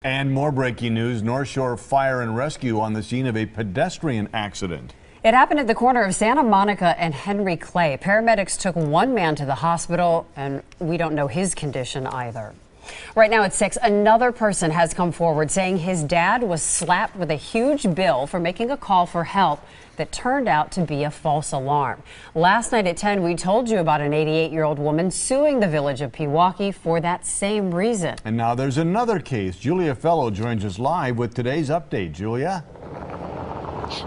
And more breaking news, North Shore Fire and Rescue on the scene of a pedestrian accident. It happened at the corner of Santa Monica and Henry Clay. Paramedics took one man to the hospital, and we don't know his condition either. Right now at 6, another person has come forward saying his dad was slapped with a huge bill for making a call for help that turned out to be a false alarm. Last night at 10, we told you about an 88-year-old woman suing the Village of Pewaukee for that same reason. And now there's another case. Julia Fellow joins us live with today's update. Julia?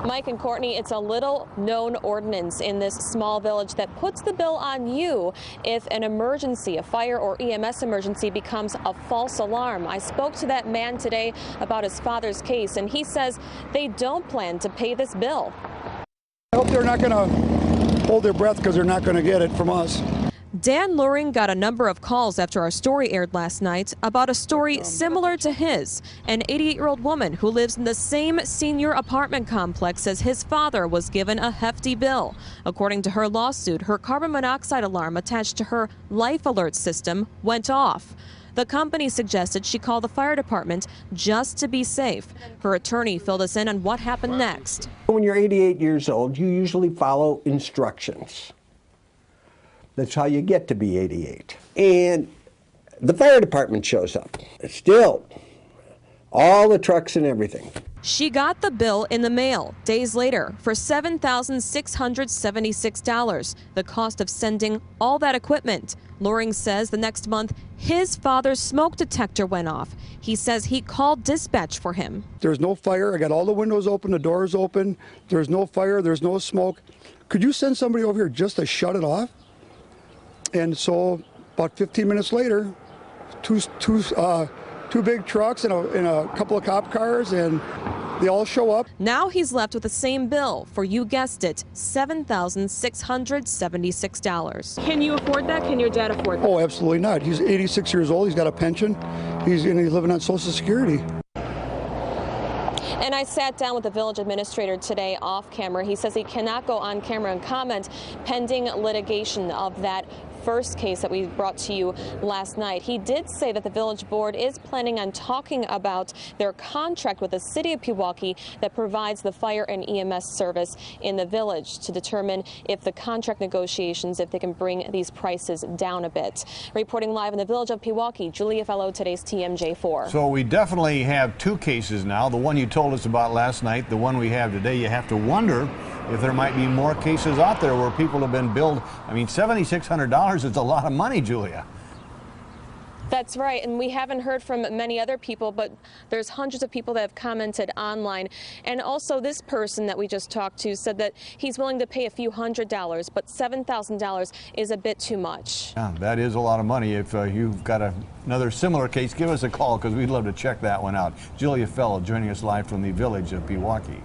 Mike and Courtney, it's a little known ordinance in this small village that puts the bill on you if an emergency, a fire or EMS emergency, becomes a false alarm. I spoke to that man today about his father's case, and he says they don't plan to pay this bill. I hope they're not going to hold their breath because they're not going to get it from us. Dan Luring got a number of calls after our story aired last night about a story similar to his. An 88-year-old woman who lives in the same senior apartment complex as his father was given a hefty bill. According to her lawsuit, her carbon monoxide alarm attached to her life alert system went off. The company suggested she call the fire department just to be safe. Her attorney filled us in on what happened next. When you're 88 years old, you usually follow instructions. That's how you get to be 88. And the fire department shows up. Still, all the trucks and everything. She got the bill in the mail days later for $7,676, the cost of sending all that equipment. Loring says the next month his father's smoke detector went off. He says he called dispatch for him. There's no fire. I got all the windows open, the doors open. There's no fire. There's no smoke. Could you send somebody over here just to shut it off? And so about 15 minutes later, two big trucks and a couple of cop cars, and they all show up. Now he's left with the same bill for, you guessed it, $7,676. Can you afford that? Can your dad afford that? Oh, absolutely not. He's 86 years old. He's got a pension. He's living on Social Security. And I sat down with the village administrator today off camera. He says he cannot go on camera and comment pending litigation of that first case that we brought to you last night. He did say that the village board is planning on talking about their contract with the city of Pewaukee that provides the fire and EMS service in the village to determine if the contract negotiations, if they can bring these prices down a bit. Reporting live in the village of Pewaukee, Julia Fellow, today's TMJ4. So we definitely have two cases now. The one you told us about last night, the one we have today. You have to wonder if there might be more cases out there where people have been billed. I mean, $7,600 is a lot of money, Julia. That's right, and we haven't heard from many other people, but there's hundreds of people that have commented online. And also this person that we just talked to said that he's willing to pay a few $100s, but $7,000 is a bit too much. Yeah, that is a lot of money. If you've got another similar case, give us a call because we'd love to check that one out. Julia Fellow joining us live from the Village of Pewaukee.